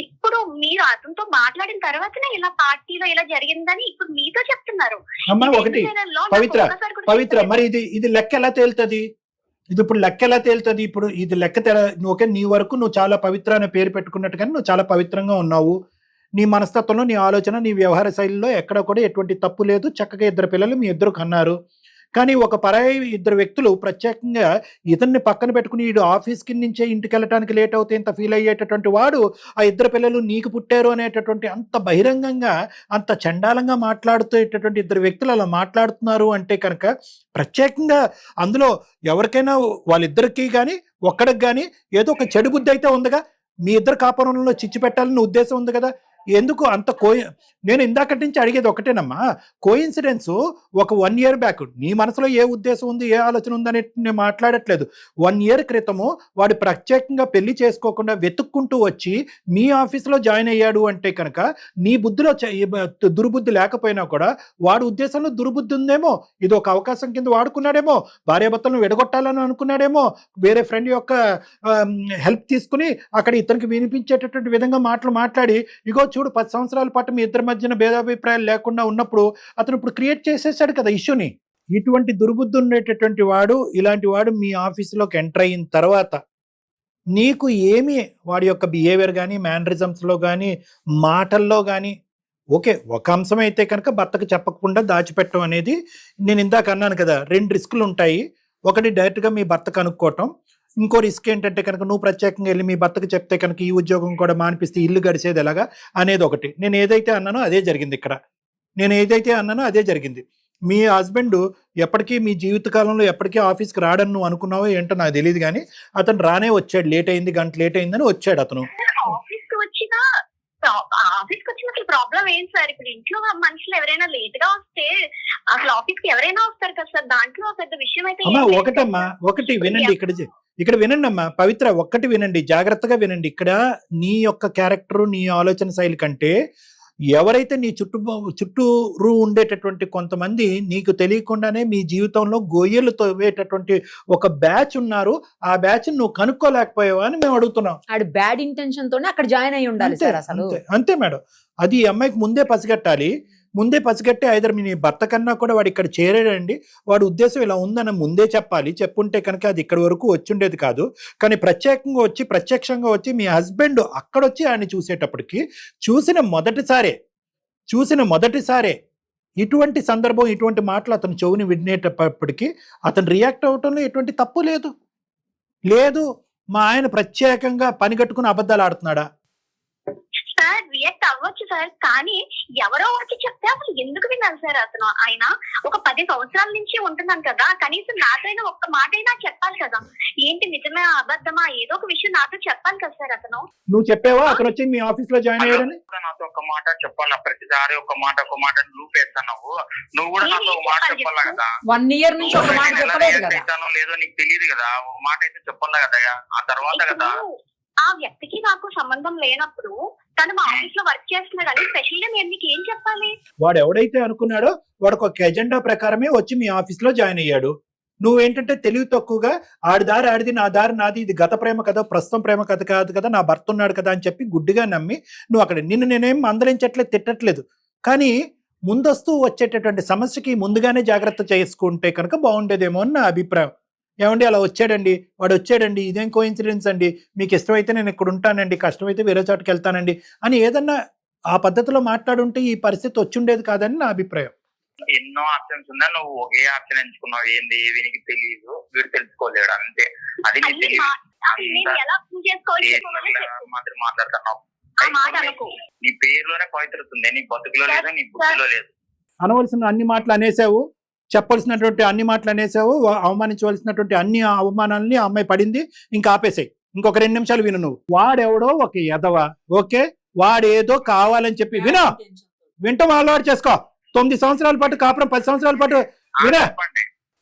ఇప్పుడు మీరు అతనితో మాట్లాడిన తర్వాతనే ఇలా పార్టీలో ఇలా జరిగిందని ఇప్పుడు మీతో చెప్తున్నారు. పవిత్ర మరి ఇది లెక్క ఎలా తేలుతుంది? ఇది ఇప్పుడు లెక్క ఎలా తేలుతుంది? ఇప్పుడు ఇది లెక్క ఓకే, నీ వరకు నువ్వు చాలా పవిత్ర అనే పేరు పెట్టుకున్నట్టుగానే నువ్వు చాలా పవిత్రంగా ఉన్నావు. నీ మనస్తత్వంలో, నీ ఆలోచన, నీ వ్యవహార శైలిలో ఎక్కడ కూడా ఎటువంటి తప్పు లేదు. చక్కగా 2 పిల్లలు మీ ఇద్దరు కన్నారు. కానీ ఒక పరాయి ఇద్దరు వ్యక్తులు ప్రత్యేకంగా ఇతన్ని పక్కన పెట్టుకుని వీడు ఆఫీస్కి నుంచే ఇంటికి వెళ్ళడానికి లేట్ అవుతే ఇంత ఫీల్ అయ్యేటటువంటి వాడు ఆ ఇద్దరు పిల్లలు నీకు పుట్టారు అనేటటువంటి అంత బహిరంగంగా అంత చండాలంగా మాట్లాడుతూటటువంటి ఇద్దరు వ్యక్తులు అలా మాట్లాడుతున్నారు అంటే కనుక ప్రత్యేకంగా అందులో ఎవరికైనా వాళ్ళిద్దరికి కానీ ఒక్కడికి కానీ ఏదో ఒక చెడు బుద్ధి అయితే ఉందిగా. మీ ఇద్దరు కాపురంలో చిచ్చు పెట్టాలని ఉద్దేశం ఉంది కదా. ఎందుకు అంత నేను ఇందాకటి నుంచి అడిగేది ఒకటేనమ్మా, కోయిన్సిడెన్స్ ఒక 1 year బ్యాక్ నీ మనసులో ఏ ఉద్దేశం ఉంది, ఏ ఆలోచన ఉందనే నేను మాట్లాడట్లేదు. 1 year క్రితము వాడు ప్రత్యేకంగా పెళ్లి చేసుకోకుండా వెతుక్కుంటూ వచ్చి మీ ఆఫీస్లో జాయిన్ అయ్యాడు అంటే కనుక నీ బుద్ధిలో దుర్బుద్ధి లేకపోయినా కూడా వాడు ఉద్దేశంలో దుర్బుద్ధి ఉందేమో, ఇది ఒక అవకాశం కింద వాడుకున్నాడేమో, భార్యాభర్తలను విడగొట్టాలని అనుకున్నాడేమో, వేరే ఫ్రెండ్ యొక్క హెల్ప్ తీసుకుని అక్కడ ఇతనికి వినిపించేటటువంటి విధంగా మాట్లాడి ఇగో చూడు 10 సంవత్సరాల పాటు మీ ఇద్దరి మధ్యన భేదాభిప్రాయాలు లేకుండా ఉన్నప్పుడు అతను ఇప్పుడు క్రియేట్ చేసేసాడు కదా ఇష్యూని. ఇటువంటి దుర్బుద్ధి ఉండేటటువంటి వాడు, ఇలాంటి వాడు మీ ఆఫీసులోకి ఎంటర్ అయిన తర్వాత నీకు ఏమి వాడి యొక్క బిహేవియర్ కానీ మేనరిజమ్స్లో కానీ మాటల్లో కానీ ఓకే, ఒక అంశం అయితే కనుక భర్తకు చెప్పకుండా దాచిపెట్టడం అనేది నేను ఇందాక అన్నాను కదా, 2 రిస్కులు ఉంటాయి. ఒకటి డైరెక్ట్గా మీ భర్త కనుక్కోవటం, ఇంకో రిస్క్ ఏంటంటే కనుక నువ్వు ప్రత్యేకంగా వెళ్ళి మీ భర్తకు చెప్తే కనుక ఈ ఉద్యోగం కూడా మానిపిస్తే ఇల్లు గడిచేది ఎలాగా అనేది ఒకటి. నేను ఏదైతే అన్నానో అదే జరిగింది ఇక్కడ. మీ హస్బెండ్ ఎప్పటికీ మీ జీవితకాలంలో ఎప్పటికీ ఆఫీస్కి రాడని నువ్వు అనుకున్నావో ఏంటో నాకు తెలియదు, కానీ అతను రానే వచ్చాడు. గంట లేట్ అయిందని వచ్చాడు అతను. ఆఫీస్కి వచ్చిన ప్రాబ్లం ఏంటి సార్? ఇప్పుడు ఇంట్లో మనుషులు ఎవరైనా లేట్ గా వస్తే అసలు ఆఫీస్ కి ఎవరైనా వస్తారు కదా సార్, దాంట్లో పెద్ద విషయం అయితే ఒకటి వినండి, ఇక్కడ వినండి అమ్మా పవిత్ర, ఒక్కటి వినండి, జాగ్రత్తగా వినండి. ఇక్కడ నీ యొక్క క్యారెక్టర్, నీ ఆలోచన శైలి కంటే ఎవరైతే నీ చుట్టూరు ఉండేటటువంటి కొంతమంది నీకు తెలియకుండానే మీ జీవితంలో గొయ్యలు తవ్వేటటువంటి ఒక బ్యాచ్ ఉన్నారు, ఆ బ్యాచ్ నువ్వు కనుక్కోలేకపోయావా అని మేము అడుగుతున్నాం. బ్యాడ్ ఇంటెన్షన్ తోనే అక్కడ జాయిన్ అయ్యి ఉండాలి సార్ అసలు. అంతే మేడం, అది ఈ అమ్మాయికి ముందే పసిగట్టి ఐదర్ మీ భర్త కన్నా కూడా వాడు ఇక్కడ చేరాడండి, వాడి ఉద్దేశం ఇలా ఉందని ముందే చెప్పాలి. చెప్పుంటే కనుక అది ఇక్కడి వరకు వచ్చుండేది కాదు. కానీ ప్రత్యక్షంగా వచ్చి మీ హస్బెండ్ అక్కడొచ్చి ఆయన చూసేటప్పటికి చూసిన మొదటిసారే ఇటువంటి సందర్భం, ఇటువంటి మాటలు అతను చెవుని వినేటప్పటికి అతను రియాక్ట్ అవటంలో ఎటువంటి తప్పు లేదు. మా ఆయన ప్రత్యేకంగా పని కట్టుకుని అబద్ధాలు ఆడుతున్నాడా? సార్ రియాక్ట్ అవ్వచ్చు సార్, కానీ ఎవరో వచ్చి చెప్తే అసలు ఎందుకు వినాలి సార్? అతను ఆయన ఒక 10 సంవత్సరాల నుంచి ఉంటున్నాను కదా, కనీసం నాతోనే ఒక్క మాట అయినా చెప్పాలి కదా. ఏంటి నిజమే అబద్ధమా ఏదో ఒక విషయం నాతో చెప్పాలి కదా సార్. అతను నువ్వు చెప్పావా అతను వచ్చి మీ ఆఫీస్ లో జాయిన్ అయ్యాడని? నాతో ఒక మాట చెప్పాలి, ప్రతిసారి ఒక మాట లూప్ వేస్తావు. నువ్వు కూడా నాతో ఒక మాట చెప్పాలా కదా. 1 year నుంచి ఒక మాట చెప్పలేదు కదా. లేదో నీకు తెలియదు కదా, ఒక మాట అయితే చెప్పాలా కదా. ఆ తర్వాత కదా ఆ వ్యక్తికి నాకు సంబంధం లేనప్పుడు తను మా ఆఫీస్ లో వర్క్ చేస్తున్నాడు అని స్పెషల్ గా నేను మీకు ఏం చెప్పాలి? వాడు ఎవడైతే అనుకున్నాడో వాడికి ఒక ఎజెండా ప్రకారమే వచ్చి మీ ఆఫీస్ లో జాయిన్ అయ్యాడు. నువ్వేంటంటే తెలివి తక్కువగా ఆడి దారి ఆడిది, నా దారి నాది, ఇది గత ప్రేమ కదా, ప్రస్తుతం ప్రేమ కథ కాదు కదా, నా భర్త ఉన్నాడు కదా అని చెప్పి గుడ్డిగా నమ్మి నువ్వు అక్కడ నిన్ను నేనేం మందలించట్లేదు, తిట్టట్లేదు. కానీ ముందస్తూ వచ్చేటటువంటి సమస్యకి ముందుగానే జాగ్రత్త చేసుకుంటే కనుక బాగుండేదేమో అని నా అభిప్రాయం. ఏమండి అలా వాడు వచ్చాడండి, ఇదేం కోఇన్సిడెన్స్ అండి, మీకు ఇష్టమైతే నేను ఇక్కడ ఉంటానండి, కష్టమైతే వేరే చోటుకి వెళ్తానండి అని ఏదన్నా ఆ పద్ధతిలో మాట్లాడుంటే ఈ పరిస్థితి వచ్చుండేది కాదని నా అభిప్రాయం. ఎన్నో ఆప్షన్స్ ఉన్నా నువ్వు ఒకే ఆప్షన్ ఎంచుకున్నావు. ఏంది వీనికి తెలియదు, వీడు తెలుసుకోలేడు, అంతే. అది మాట్లాడుతున్నావు. నీ పేరులోనే పవిత్రత ఉంది, నీ బతుకులో లేదు, నీ బుద్ధిలో లేదు. అనవలసిన అన్ని మాటలు అనేసావు, చెప్పాల్సినటువంటి అన్ని మాటలు అనేసావు, అవమానించవలసినటువంటి అన్ని అవమానాలని ఆ అమ్మాయి పడింది. ఇంకా ఆపేసాయి, ఇంకొక 2 నిమిషాలు విను. నువ్వు వాడెవడో ఒక ఎదవ, ఓకే, వాడేదో కావాలని చెప్పి వింటాం అలవాటు చేసుకో. 9 సంవత్సరాల పాటు కాపురం, 10 సంవత్సరాల పాటు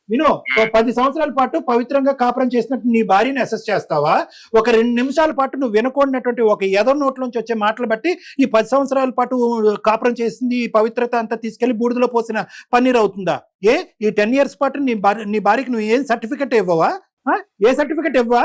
విను 10 సంవత్సరాల పాటు పవిత్రంగా కాపురం చేసినట్టు నీ భార్యని అసెస్ చేస్తావా? ఒక 2 నిమిషాల పాటు నువ్వు వినకూడనటువంటి ఒక ఎదవ నోట్లోంచి వచ్చే మాటలు బట్టి ఈ 10 సంవత్సరాల పాటు కాపురం చేసింది ఈ పవిత్రత అంతా తీసుకెళ్లి బూడిదలో పోసిన పన్నీర్ అవుతుందా? ఈ 10 years పాటు నీ భార్యకి నువ్వు ఏం సర్టిఫికెట్ ఇవ్వవా? ఏ సర్టిఫికెట్ ఇవ్వవా?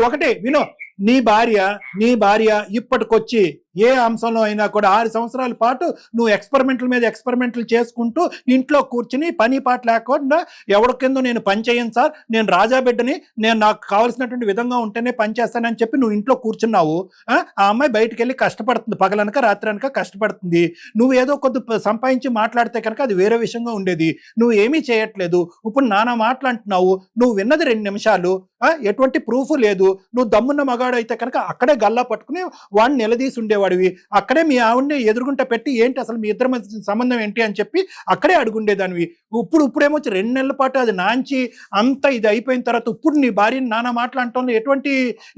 ఒకటే విను, నీ భార్య ఇప్పటికొచ్చి ఏ అంశంలో అయినా కూడా 6 సంవత్సరాల పాటు నువ్వు ఎక్స్పెరిమెంట్ల మీద ఎక్స్పెరిమెంట్లు చేసుకుంటూ ఇంట్లో కూర్చుని పని పాట లేకుండా ఎవరి కింద నేను పని చేయను సార్, నేను రాజా బిడ్డని, నేను నాకు కావాల్సినటువంటి విధంగా ఉంటేనే పని చేస్తానని చెప్పి నువ్వు ఇంట్లో కూర్చున్నావు. ఆ అమ్మాయి బయటికి వెళ్ళి కష్టపడుతుంది, పగలనక రాత్రి అనక కష్టపడుతుంది. నువ్వు ఏదో కొద్ది సంపాదించి మాట్లాడితే కనుక అది వేరే విషయంగా ఉండేది. నువ్వు ఏమీ చేయట్లేదు, ఇప్పుడు నానా మాట్లాడుతున్నావు. నువ్వు విన్నది 2 నిమిషాలు, ఎటువంటి ప్రూఫ్ లేదు. నువ్వు దమ్మున్న మగాడు అయితే కనుక అక్కడే గల్లా పట్టుకుని వాడిని నిలదీసి ఉండేవాడివి. అక్కడే మీ ఆవిడ్ని ఎదురుగుంట పెట్టి ఏంటి అసలు మీ ఇద్దరి మధ్య సంబంధం ఏంటి అని చెప్పి అక్కడే అడుగుండేదానివి. ఇప్పుడేమొచ్చి 2 నెలల పాటు అది నాంచి అంత ఇది అయిపోయిన తర్వాత ఇప్పుడు నీ భార్యని నానా మాట్లాడటంలో ఎటువంటి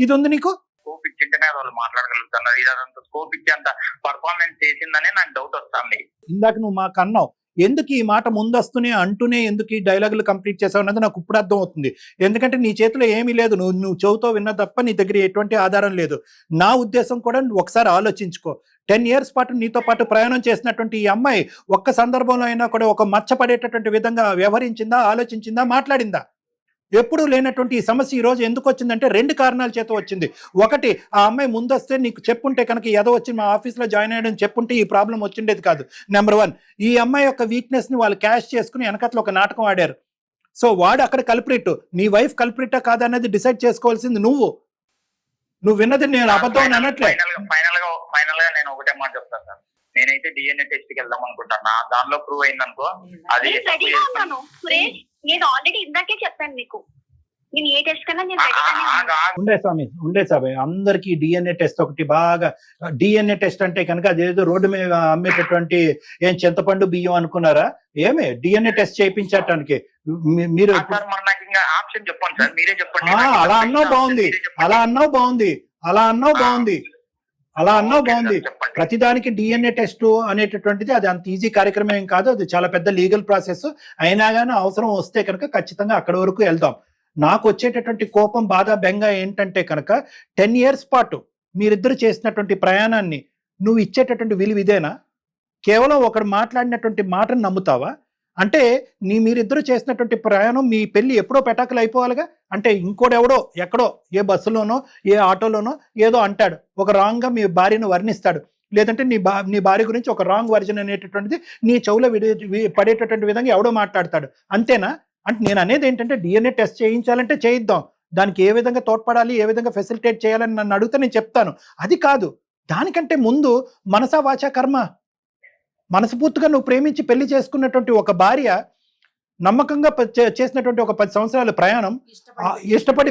ఇది ఉంది నీకు? స్కోప్ ఇచ్చింటేనే వాళ్ళు మాట్లాడగలుగుతున్నారు. ఇదంతా స్కోప్ ఇచ్చి అంత పర్ఫార్మెన్స్ చేసిందనే నాకు డౌట్ వస్తుంది. ఇందాక నువ్వు మాకు అన్నావు, ఎందుకు ఈ మాట ముందస్తూనే అంటూనే ఎందుకు ఈ డైలాగులు కంప్లీట్ చేసావు అన్నది నాకు ఇప్పుడు అర్థం అవుతుంది. ఎందుకంటే నీ చేతిలో ఏమీ లేదు, నువ్వు చెవుతో విన్న తప్ప నీ దగ్గర ఎటువంటి ఆధారం లేదు. నా ఉద్దేశం కూడా ఒకసారి ఆలోచించుకో. 10 years పాటు నీతో పాటు ప్రయాణం చేసినటువంటి ఈ అమ్మాయి ఒక్క సందర్భంలో అయినా కూడా ఒక మచ్చపడేటటువంటి విధంగా వ్యవహరించిందా, ఆలోచించిందా, మాట్లాడిందా? ఎప్పుడూ లేనటువంటి ఈ సమస్య ఈ రోజు ఎందుకు వచ్చిందంటే 2 కారణాల చేత వచ్చింది. ఒకటి, ఆ అమ్మాయి ముందొస్తే నీకు చెప్పుంటే కనుక ఏదో వచ్చి మా ఆఫీస్లో జాయిన్ అయ్యడం చెప్పుంటే ఈ ప్రాబ్లం వచ్చిండేది కాదు. నెంబర్ 1, ఈ అమ్మాయి యొక్క వీక్నెస్ ని వాళ్ళు క్యాష్ చేసుకుని వెనకట్లో ఒక నాటకం ఆడారు. సో వాడు అక్కడ కల్ప్రిట్, నీ వైఫ్ కల్ప్రిటా కాదనేది డిసైడ్ చేసుకోవాల్సింది నువ్వు. నువ్వు విన్నది నేను అబద్ధం అని అనట్లే. ఫైనల్ గా నేను ఒకటే మాట చెప్తాను సార్, నేనైతే DNA టెస్ట్ కి వెళ్దాం అనుకుంటాను. దానిలో ప్రూవ్ అయిందనుకో అది రెడీగా ఉన్నాను సురేష్. నేను ఆల్రెడీ ఇందాకే చెప్పాను మీకు, నేను ఏ టెస్ట్ కన్నా నేను ఉండే స్వామి అందరికి DNA టెస్ట్ ఒకటి బాగా. DNA టెస్ట్ అంటే కనుక అదేదో రోడ్డు మీద అమ్మేటటువంటి ఏం చింతపండు బియ్యం అనుకున్నారా? ఏమే DNA టెస్ట్ చేయించటానికి మీరు ఆప్షన్ చెప్పండి సార్, మీరే చెప్పండి. అలా అన్నావు బాగుంది, అలా అన్నావు బాగుంది, అలా అన్నావు బాగుంది, అలా అన్నావు బాగుంది. ప్రతిదానికి DNA టెస్ట్ అనేటటువంటిది అది అంత ఈజీ కార్యక్రమం ఏం కాదు. అది చాలా పెద్ద లీగల్ ప్రాసెస్. అయినా కానీ అవసరం వస్తే కనుక ఖచ్చితంగా అక్కడి వరకు వెళ్దాం. నాకు వచ్చేటటువంటి కోపం, బాధ, బెంగ ఏంటంటే కనుక 10 years పాటు మీరిద్దరు చేసినటువంటి ప్రయాణాన్ని నువ్వు ఇచ్చేటటువంటి విలువ ఇదేనా? కేవలం ఒకడు మాట్లాడినటువంటి మాటను నమ్ముతావా? అంటే మీరిద్దరు చేసినటువంటి ప్రయాణం, మీ పెళ్లి ఎప్పుడో పెటాకులు అయిపోవాలిగా. అంటే ఇంకోడెవడో ఎక్కడో ఏ బస్సులోనో ఏ ఆటోలోనో ఏదో అంటాడు, ఒక రాంగ్గా మీ భార్యను వర్ణిస్తాడు, లేదంటే నీ భార్య గురించి ఒక రాంగ్ వర్జన్ అనేటటువంటిది నీ చెవులో పడేటటువంటి విధంగా ఎవడో మాట్లాడతాడు. అంతేనా? అంటే నేను అనేది ఏంటంటే DNA టెస్ట్ చేయించాలంటే చేయిద్దాం, దానికి ఏ విధంగా తోడ్పడాలి, ఏ విధంగా ఫెసిలిటేట్ చేయాలని నన్ను అడిగితే నేను చెప్తాను. అది కాదు, దానికంటే ముందు మనసా వాచా కర్మ, మనస్ఫూర్తిగా నువ్వు ప్రేమించి పెళ్లి చేసుకున్నటువంటి ఒక భార్య, నమ్మకంగా చేసినటువంటి ఒక 10 సంవత్సరాల ప్రయాణం, ఇష్టపడి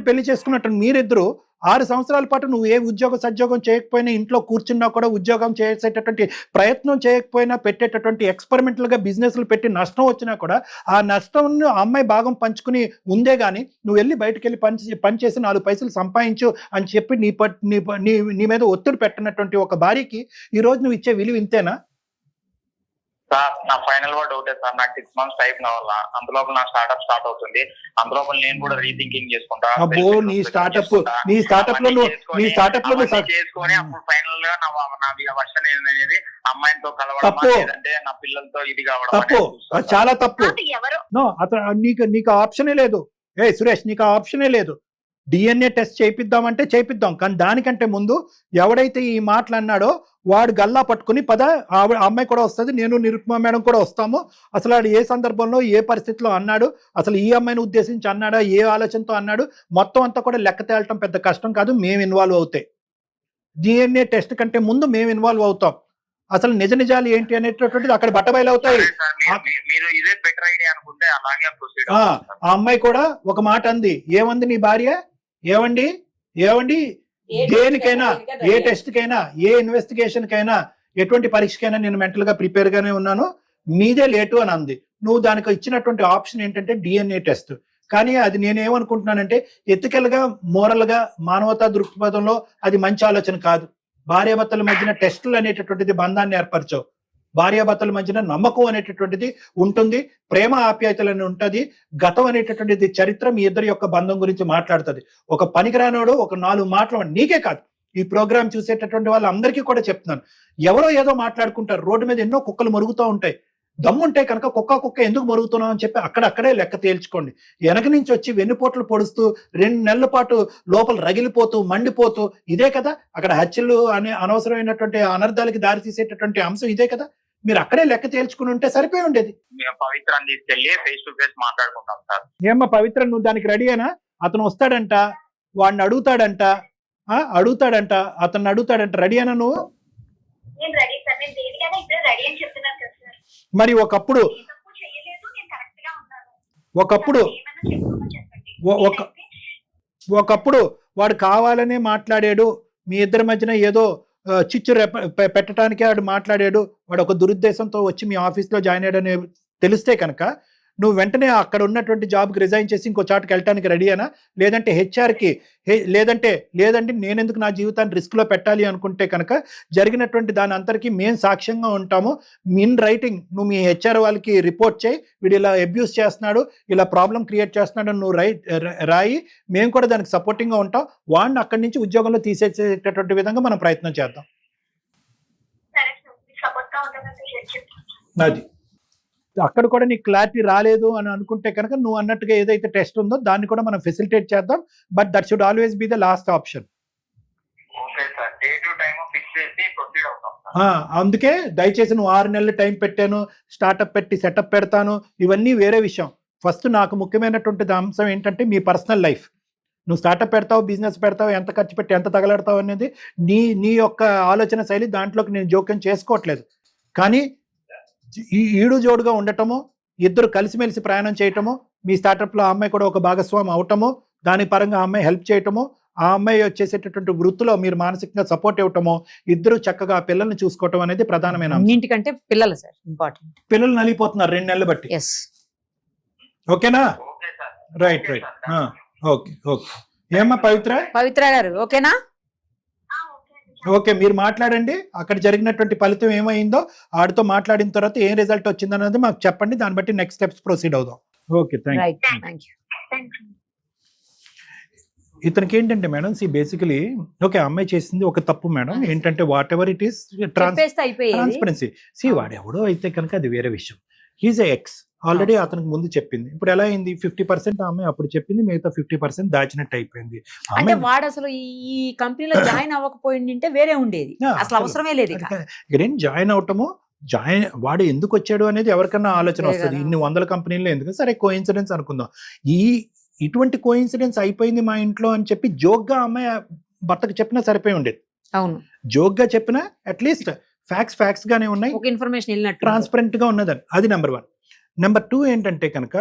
పెళ్లి చేసుకున్నట్టు మీరిద్దరు 6 సంవత్సరాల పాటు నువ్వు ఏ సద్యోగం చేయకపోయినా, ఇంట్లో కూర్చున్నా కూడా ఉద్యోగం చేసేటటువంటి ప్రయత్నం చేయకపోయినా, పెట్టేటటువంటి ఎక్స్పెరిమెంటల్గా బిజినెస్లు పెట్టి నష్టం వచ్చినా కూడా ఆ నష్టం అమ్మాయి భాగం పంచుకుని ఉందే గానీ నువ్వు వెళ్ళి బయటకు వెళ్ళి పని చేసి 4 పైసలు సంపాదించు అని చెప్పి నీ మీద ఒత్తిడి పెట్టినటువంటి ఒక భార్యకి ఈ రోజు నువ్వు ఇచ్చే విలువ ఇంతేనా? సార్ నా ఫైనల్ వర్డ్ ఒకటే సార్, నాకు 6 months టైం కావాలా. అందులోపు నా స్టార్ట్అప్ స్టార్ట్ అవుతుంది. అందులోపు నేను కూడా రీథింకింగ్ చేసుకుంటా. నీ స్టార్ట్అప్ లో చేసుకొని అప్పుడు ఫైనల్ గా నా వర్షన్ అనేది అమ్మాయితో కలవడం, లేదంటే నా పిల్లలతో ఇది కావడం. తప్పు, చాలా తప్పు. నీకు ఆప్షనే లేదు. సురేష్, నీకు ఆప్షనే లేదు. DNA టెస్ట్ చేయిద్దామంటే చేయిద్దాం, కానీ దానికంటే ముందు ఎవడైతే ఈ మాటలు అన్నాడో వాడు గల్లా పట్టుకుని పద, అమ్మాయి కూడా వస్తుంది, నేను నిరుపమా మేడం కూడా వస్తాము. అసలు వాడు ఏ సందర్భంలో ఏ పరిస్థితిలో అన్నాడు, అసలు ఈ అమ్మాయిని ఉద్దేశించి అన్నాడా, ఏ ఆలోచనతో అన్నాడు, మొత్తం అంతా కూడా లెక్క తేలటం పెద్ద కష్టం కాదు. మేము ఇన్వాల్వ్ అవుతాయి. DNA టెస్ట్ కంటే ముందు మేము ఇన్వాల్వ్ అవుతాం. అసలు నిజాలు ఏంటి అనేటటువంటిది అక్కడ బట్టబయలు అవుతాయి. ఆ అమ్మాయి కూడా ఒక మాట అంది. ఏమంది నీ భార్య? ఏవండి దేనికైనా, ఏ టెస్ట్ కైనా, ఏ ఇన్వెస్టిగేషన్ కైనా, ఎటువంటి పరీక్షకైనా నేను మెంటల్ గా ప్రిపేర్ గానే ఉన్నాను, మీదే లేటు అని అంది. నువ్వు దానికి ఇచ్చినటువంటి ఆప్షన్ ఏంటంటే DNA టెస్ట్. కానీ అది నేనేమనుకుంటున్నానంటే ఎథికల్ గా, మోరల్ గా, మానవతా దృక్పథంలో అది మంచి ఆలోచన కాదు. భార్యాభర్తల మధ్యన టెస్టులు అనేటటువంటిది బంధాన్ని ఏర్పరచవు. భార్యాభర్తల మధ్యన నమ్మకం అనేటటువంటిది ఉంటుంది, ప్రేమ ఆప్యాయతలని ఉంటుంది, గతం అనేటటువంటిది చరిత్ర మీ ఇద్దరి యొక్క బంధం గురించి మాట్లాడుతుంది. ఒక పనికిరానోడు ఒక 4 మాటలు, నీకే కాదు ఈ ప్రోగ్రామ్ చూసేటటువంటి వాళ్ళందరికీ కూడా చెప్తున్నాను, ఎవరో ఏదో మాట్లాడుకుంటారు. రోడ్డు మీద ఎన్నో కుక్కలు మరుగుతూ ఉంటాయి. దమ్ముంటే కనుక కుక్క ఎందుకు మరుగుతున్నావు అని చెప్పి అక్కడే లెక్క తేల్చుకోండి. వెనక నుంచి వచ్చి వెన్నుపోట్లు పొడుస్తూ 2 నెలల పాటు లోపల రగిలిపోతూ మండిపోతూ ఇదే కదా అక్కడ హత్యలు అనే అనవసరమైనటువంటి అనర్థాలకి దారి తీసేటటువంటి అంశం ఇదే కదా. మీరు అక్కడే లెక్క తేల్చుకుని ఉంటే సరిపోయి ఉండేది. మేము పవిత్రాన్ని తీసుకెళ్లి ఫేస్ టు ఫేస్ మాట్లాడుకుంటాం సార్. ఏమ్మా పవిత్ర, నువ్వు దానికి రెడీ అయినా? అతను వస్తాడంట, వాడిని అడుగుతాడంట, అతన్ని అడుగుతాడంట. రెడీ అయినా నువ్వు? నేను రెడీ సార్, నేను దేనికైనా ఇప్పుడు రెడీ అని చెప్తున్నాను కదా సార్. మరి ఒకప్పుడు ఏ తప్పు చేయలేదు, నేను కరెక్ట్ గా ఉన్నాను. ఒకప్పుడు ఏమైనా చెప్పుకోమని చెప్పండి. ఒకప్పుడు వాడు కావాలనే మాట్లాడాడు, మీ ఇద్దరి మధ్యన ఏదో చిచ్చు పెట్టడానికి వాడు మాట్లాడాడు, వాడు ఒక దురుద్దేశంతో వచ్చి మీ ఆఫీస్లో జాయిన్ అయ్యాడని తెలిస్తే కనుక నువ్వు వెంటనే అక్కడ ఉన్నటువంటి జాబ్కి రిజైన్ చేసి ఇంకో చాటుకి వెళ్ళడానికి రెడీ అయినా? లేదంటే హెచ్ఆర్కి లేదంటే నేనెందుకు నా జీవితాన్ని రిస్క్లో పెట్టాలి అనుకుంటే కనుక జరిగినటువంటి దాని అంతరికి మేము సాక్ష్యంగా ఉంటాము. ఇన్ రైటింగ్ నువ్వు మీ హెచ్ఆర్ వాళ్ళకి రిపోర్ట్ చేయి, వీడు ఇలా అబ్యూస్ చేస్తున్నాడు, ఇలా ప్రాబ్లం క్రియేట్ చేస్తున్నాడు నువ్వు రాయి, మేము కూడా దానికి సపోర్టింగ్గా ఉంటాం. వాడిని అక్కడి నుంచి ఉద్యోగంలో తీసేసేటటువంటి విధంగా మనం ప్రయత్నం చేద్దాం. సరే సార్, సపోర్ట్ గా ఉంటానంటే చెప్తాను. అది అక్కడ కూడా నీకు క్లారిటీ రాలేదు అని అనుకుంటే కనుక నువ్వు అన్నట్టుగా ఏదైతే టెస్ట్ ఉందో దాన్ని కూడా మనం ఫెసిలిటేట్ చేద్దాం. But that should always be the last option. Okay sir, day to time fix చేసి ప్రొసీడ్ అవుతాం సార్. అందుకే దయచేసి నువ్వు 6 నెలలు టైం పెట్టాను, స్టార్ట్అప్ పెట్టి సెటప్ పెడతాను, ఇవన్నీ వేరే విషయం. ఫస్ట్ నాకు ముఖ్యమైనటువంటి అంశం ఏంటంటే మీ పర్సనల్ లైఫ్. నువ్వు స్టార్ట్అప్ పెడతావు, బిజినెస్ పెడతావు, ఎంత ఖర్చు పెట్టి ఎంత తగలడతావు అనేది నీ యొక్క ఆలోచన శైలి, దాంట్లోకి నేను జోక్యం చేసుకోవట్లేదు. కానీ ఈడు జోడుగా ఉండటము, ఇద్దరు కలిసిమెలిసి ప్రయాణం చేయటము, మీ స్టార్టప్లో ఆ అమ్మాయి కూడా ఒక భాగస్వామి అవటము, దాని పరంగా ఆ అమ్మాయి హెల్ప్ చేయటము, ఆ అమ్మాయి వచ్చేసేటటువంటి వృత్తిలో మీరు మానసికంగా సపోర్ట్ ఇవ్వటము, ఇద్దరు చక్కగా ఆ పిల్లల్ని చూసుకోవటం అనేది ప్రధానమైన అంశం. అన్నింటికంటే పిల్లలు సార్ ఇంపార్టెంట్. పిల్లలు నలిగిపోతున్నారు 2 నెలలు బట్టి. ఓకేనా? Okay sir. రైట్. ఓకే. ఏమ్మా పవిత్ర గారు ఓకేనా? ఓకే, మీరు మాట్లాడండి. అక్కడ జరిగినటువంటి ఫలితం ఏమైందో ఆడితో మాట్లాడిన తర్వాత ఏం రిజల్ట్ వచ్చిందన్నది మాకు చెప్పండి, దాన్ని బట్టి నెక్స్ట్ స్టెప్స్ ప్రొసీడ్ అవుదాం. Okay, thank you. ఇతనికి ఏంటంటే మేడం, బేసికలీ ఓకే అమ్మాయి చేసింది ఒక తప్పు మేడం. ఏంటంటే what ever it is transparency. వాడెవడో అయితే కనుక అది వేరే విషయం. హీజ్ ఎక్స్ ఆల్రెడీ అతనికి ముందు చెప్పింది. ఇప్పుడు ఎలా అయింది? 50% ఆమె అప్పుడు చెప్పింది, మిగతా 50% దాచినట్టు అయిపోయింది. అంటే వాడు అసలు ఈ కంపెనీలో జాయిన్ అవ్వకపోయింటే వేరే ఉండేది, అసలు అవసరమే లేదు. ఇక్కడేం జాయిన్ అవటము, వాడు ఎందుకు వచ్చాడు అనేది ఎవరికన్నా ఆలోచన వస్తుంది. ఇన్ని 100 కంపెనీల్లో ఎందుకు? సరే కోఇన్సిడెన్స్ అనుకుందాం. ఇటువంటి కోఇన్సిడెన్స్ అయిపోయింది మా ఇంట్లో అని చెప్పి జోక్గా అమ్మాయి భర్తకు చెప్పినా సరిపోయి ఉండేది. అవును, జోక్గా చెప్పినా అట్లీస్ట్ ఫ్యాక్ట్స్ గానే ఉన్నాయి, ఇన్ఫర్మేషన్ ట్రాన్స్పరెంట్ గా ఉన్నదని. అది నెంబర్ 1. నెంబర్ 2 ఏంటంటే కనుక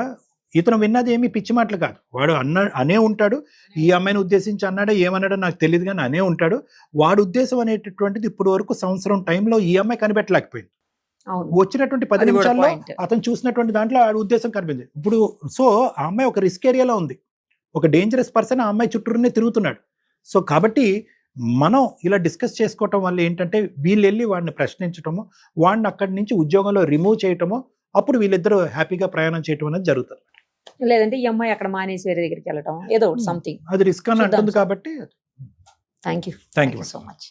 ఇతను విన్నది ఏమి పిచ్చి మాటలు కాదు. వాడు అనే ఉంటాడు, ఈ అమ్మాయిని ఉద్దేశించి అన్నాడో ఏమన్నాడో నాకు తెలియదు కానీ అనే ఉంటాడు. వాడు ఉద్దేశం అనేటటువంటిది ఇప్పుడు వరకు సంవత్సరం టైంలో ఈ అమ్మాయి కనిపెట్టలేకపోయింది. వచ్చినటువంటి 10 నిమిషాల్లో అతను చూసినటువంటి దాంట్లో ఆడ ఉద్దేశం కనిపించింది. ఇప్పుడు సో ఆ అమ్మాయి ఒక రిస్క్ ఏరియాలో ఉంది, ఒక డేంజరస్ పర్సన్ ఆ అమ్మాయి చుట్టూనే తిరుగుతున్నాడు. సో కాబట్టి మనం ఇలా డిస్కస్ చేసుకోవటం వల్ల ఏంటంటే వీళ్ళు వెళ్ళి వాడిని ప్రశ్నించటము, వాడిని అక్కడి నుంచి ఉద్యోగంలో రిమూవ్ చేయటము, అప్పుడు వీళ్ళిద్దరూ హ్యాపీగా ప్రయాణం చేయటం అనేది జరుగుతుంది. లేదంటే ఈ అమ్మాయి అక్కడ మానేసి వేరే దగ్గరికి వెళ్ళటం ఏదో సంథింగ్, అది రిస్క్ అని అంటుంది. కాబట్టి థ్యాంక్ యూ సో మచ్.